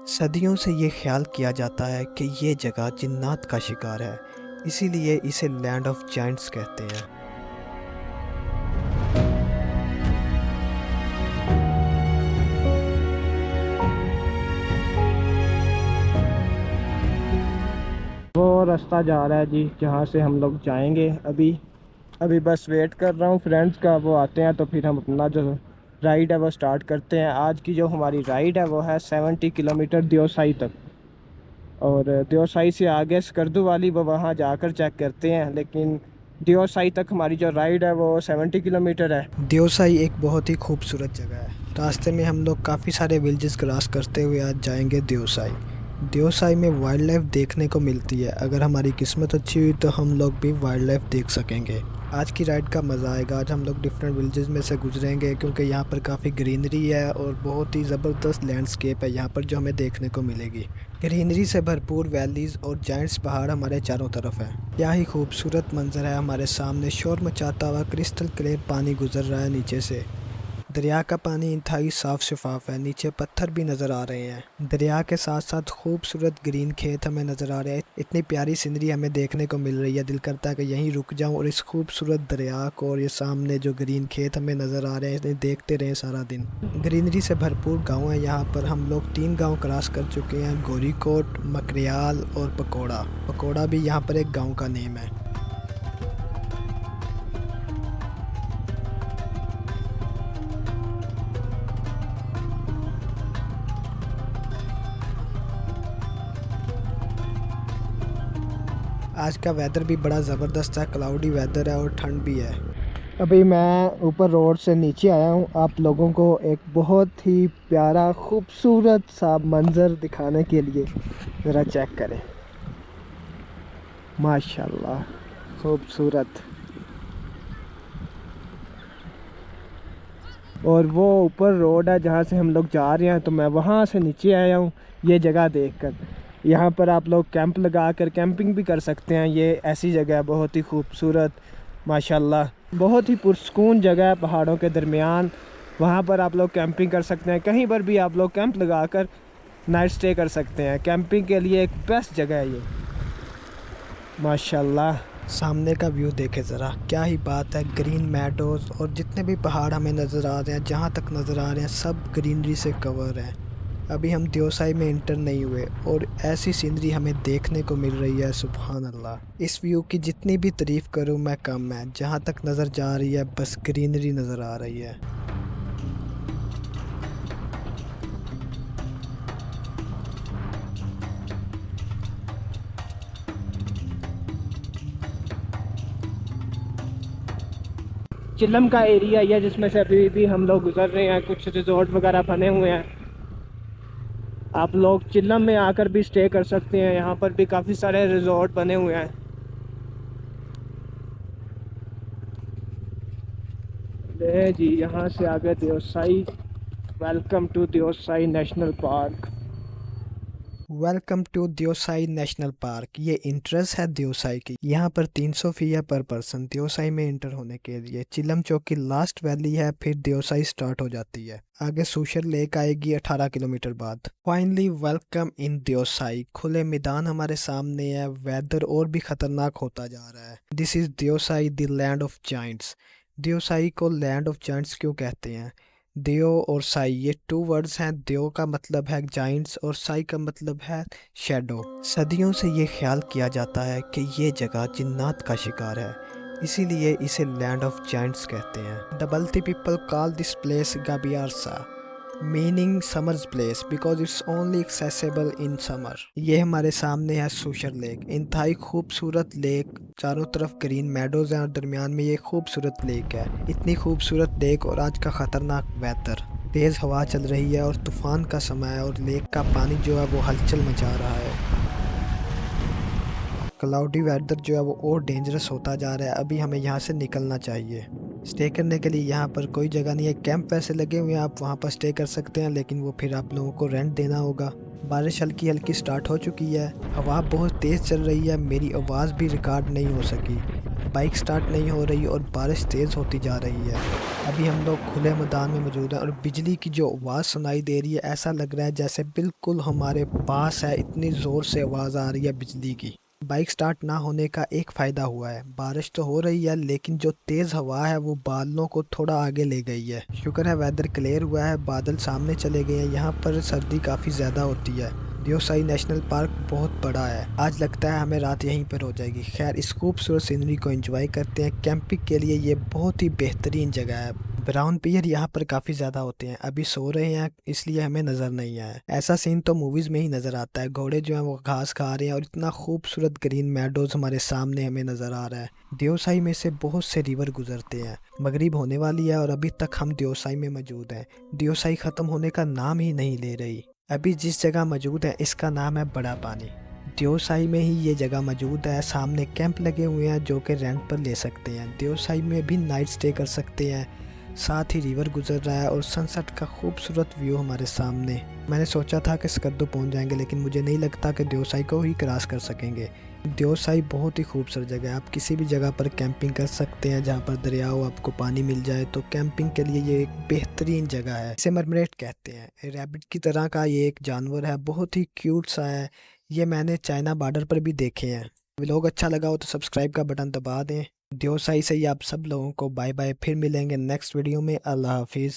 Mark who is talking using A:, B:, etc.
A: सदियों से ये ख्याल किया जाता है कि ये जगह जिन्नात का शिकार है, इसीलिए इसे लैंड ऑफ जायंट्स कहते हैं।
B: वो रास्ता जा रहा है जी, जहाँ से हम लोग जाएंगे। अभी अभी बस वेट कर रहा हूँ फ्रेंड्स का, वो आते हैं तो फिर हम अपना जो राइड है वो स्टार्ट करते हैं। आज की जो हमारी राइड है वो है 70 किलोमीटर दियोसाई तक, और दियोसाई से आगे स्कर्दू वाली वो वहाँ जाकर चेक करते हैं। लेकिन दियोसाई तक हमारी जो राइड है वो 70 किलोमीटर है।
A: देवसाई एक बहुत ही खूबसूरत जगह है। रास्ते में हम लोग काफ़ी सारे विलेजेस क्रॉस करते हुए आज जाएंगे देवसाई। देवसाई में वाइल्ड लाइफ देखने को मिलती है। अगर हमारी किस्मत अच्छी हुई तो हम लोग भी वाइल्ड लाइफ देख सकेंगे। आज की राइड का मज़ा आएगा। आज हम लोग डिफरेंट विलेजेस में से गुजरेंगे क्योंकि यहाँ पर काफ़ी ग्रीनरी है और बहुत ही ज़बरदस्त लैंडस्केप है यहाँ पर जो हमें देखने को मिलेगी। ग्रीनरी से भरपूर वैलीज और जायंट्स पहाड़ हमारे चारों तरफ है। क्या ही खूबसूरत मंजर है हमारे सामने। शोर मचाता हुआ क्रिस्टल क्लियर पानी गुजर रहा है नीचे से। दरिया का पानी इंतहाई साफ शफाफ है। नीचे पत्थर भी नज़र आ रहे हैं। दरिया के साथ साथ खूबसूरत ग्रीन खेत हमें नज़र आ रहे हैं। इतनी प्यारी सीनरी हमें देखने को मिल रही है, दिल करता है कि यहीं रुक जाऊं और इस खूबसूरत दरिया को और ये सामने जो ग्रीन खेत हमें नज़र आ रहे हैं इन्हें देखते रहें सारा दिन। ग्रीनरी से भरपूर गाँव है यहाँ पर। हम लोग 3 गाँव क्रॉस कर चुके हैं, गोरीकोट, मकरियाल और पकौड़ा। पकौड़ा भी यहाँ पर एक गाँव का नेम है। आज का वेदर भी बड़ा ज़बरदस्त है, क्लाउडी वेदर है और ठंड भी है।
B: अभी मैं ऊपर रोड से नीचे आया हूँ आप लोगों को एक बहुत ही प्यारा खूबसूरत सा मंज़र दिखाने के लिए। ज़रा चेक करें, माशाल्लाह खूबसूरत। और वो ऊपर रोड है जहाँ से हम लोग जा रहे हैं, तो मैं वहाँ से नीचे आया हूँ ये जगह देखकर। यहाँ पर आप लोग कैंप लगा कर कैंपिंग भी कर सकते हैं। ये ऐसी जगह है बहुत ही खूबसूरत, माशाल्लाह बहुत ही पुरसकून जगह है पहाड़ों के दरमियान। वहाँ पर आप लोग कैंपिंग कर सकते हैं। कहीं पर भी आप लोग कैंप लगा कर नाइट स्टे कर सकते हैं। कैंपिंग के लिए एक बेस्ट जगह है ये, माशाल्लाह।
A: सामने का व्यू देखे ज़रा, क्या ही बात है। ग्रीन मैडोज़ और जितने भी पहाड़ हमें नज़र आ रहे हैं, जहाँ तक नज़र आ रहे हैं सब ग्रीनरी से कवर हैं। अभी हम देवसाई में इंटर नहीं हुए और ऐसी सीनरी हमें देखने को मिल रही है, सुभान अल्लाह। इस व्यू की जितनी भी तारीफ़ करूँ मैं कम है। जहाँ तक नज़र जा रही है बस ग्रीनरी नज़र आ रही है।
B: चिल्लम का एरिया है जिसमें से अभी भी हम लोग गुजर रहे हैं। कुछ रिजॉर्ट वगैरह बने हुए हैं, आप लोग चिल्लम में आकर भी स्टे कर सकते हैं। यहाँ पर भी काफ़ी सारे रिजॉर्ट बने हुए हैं। ले जी, यहाँ से आगे Deosai. Welcome to Deosai national park.
A: Welcome to Deosai national park. ये इंट्रेंस है देवसाई की। यहाँ पर 300 फी है पर पर्सन देवसाई में इंटर होने के लिए। चिलम चौक की लास्ट वैली है, फिर देवसाई स्टार्ट हो जाती है। आगे सूशर लेक आएगी 18 किलोमीटर बाद। Finally welcome in Deosai. खुले मैदान हमारे सामने है। वेदर और भी खतरनाक होता जा रहा है। This is Deosai the land of giants. Deosai को लैंड ऑफ जाइंट्स क्यों कहते हैं? देव और साई ये 2 वर्ड्स हैं। देव का मतलब है जाइंट्स और साई का मतलब है शैडो। सदियों से ये ख्याल किया जाता है कि ये जगह जिन्नात का शिकार है, इसीलिए इसे लैंड ऑफ जाइंट्स कहते हैं। The Balti people call this place Gabiyarsa, meaning summer's place because it's only accessible in summer. ये हमारे सामने है सूशर लेक, इंतहाई खूबसूरत लेक। चारों तरफ ग्रीन मेडोज हैं और दरमियान में ये खूबसूरत लेक है। इतनी खूबसूरत लेक और आज का ख़तरनाक वेदर। तेज़ हवा चल रही है और तूफ़ान का समय है और लेक का पानी जो है वो हलचल मचा रहा है। क्लाउडी वेदर जो है वो और डेंजरस होता जा रहा है। अभी हमें यहाँ से निकलना चाहिए। स्टे करने के लिए यहाँ पर कोई जगह नहीं है। कैंप वैसे लगे हुए हैं, आप वहाँ पर स्टे कर सकते हैं, लेकिन वो फिर आप लोगों को रेंट देना होगा। बारिश हल्की हल्की स्टार्ट हो चुकी है। हवा बहुत तेज़ चल रही है, मेरी आवाज़ भी रिकॉर्ड नहीं हो सकी। बाइक स्टार्ट नहीं हो रही और बारिश तेज़ होती जा रही है। अभी हम लोग खुले मैदान में मौजूद हैं और बिजली की जो आवाज़ सुनाई दे रही है, ऐसा लग रहा है जैसे बिल्कुल हमारे पास है, इतनी ज़ोर से आवाज़ आ रही है बिजली की। बाइक स्टार्ट ना होने का एक फ़ायदा हुआ है, बारिश तो हो रही है लेकिन जो तेज़ हवा है वो बादलों को थोड़ा आगे ले गई है। शुक्र है वेदर क्लियर हुआ है, बादल सामने चले गए हैं। यहाँ पर सर्दी काफ़ी ज़्यादा होती है। दियोसाई नेशनल पार्क बहुत बड़ा है। आज लगता है हमें रात यहीं पर हो जाएगी। खैर, इस खूबसूरत सीनरी को एंजॉय करते हैं। कैंपिंग के लिए ये बहुत ही बेहतरीन जगह है। ब्राउन पियर यहाँ पर काफ़ी ज़्यादा होते हैं। अभी सो रहे हैं इसलिए हमें नज़र नहीं आया। ऐसा सीन तो मूवीज़ में ही नज़र आता है। घोड़े जो हैं वो घास खा रहे हैं और इतना खूबसूरत ग्रीन मैडोज हमारे सामने हमें नज़र आ रहा है। दियोसाई में से बहुत से रिवर गुजरते हैं। मगरिब होने वाली है और अभी तक हम दियोसाई में मौजूद हैं। दियोसाई ख़त्म होने का नाम ही नहीं ले रही। अभी जिस जगह मौजूद है इसका नाम है बड़ा पानी। दियोसाई में ही ये जगह मौजूद है। सामने कैंप लगे हुए हैं जो कि रेंट पर ले सकते हैं। दियोसाई में भी नाइट स्टे कर सकते हैं। साथ ही रिवर गुजर रहा है और सनसेट का खूबसूरत व्यू हमारे सामने। मैंने सोचा था कि स्कर्दू पहुंच जाएंगे लेकिन मुझे नहीं लगता कि दियोसाई को ही क्रॉस कर सकेंगे। दियोसाई बहुत ही खूबसूरत जगह है। आप किसी भी जगह पर कैंपिंग कर सकते हैं जहाँ पर दरिया हो, आपको पानी मिल जाए, तो कैंपिंग के लिए ये एक बेहतरीन जगह है। इसे मरमरेट कहते हैं। रैबिट की तरह का ये एक जानवर है, बहुत ही क्यूट सा है। ये मैंने चाइना बॉर्डर पर भी देखे हैं। व्लॉग अच्छा लगा हो तो सब्सक्राइब का बटन दबा दें। दियोसाई से ही आप सब लोगों को बाय बाय। फिर मिलेंगे नेक्स्ट वीडियो में। अल्लाह हाफिज़।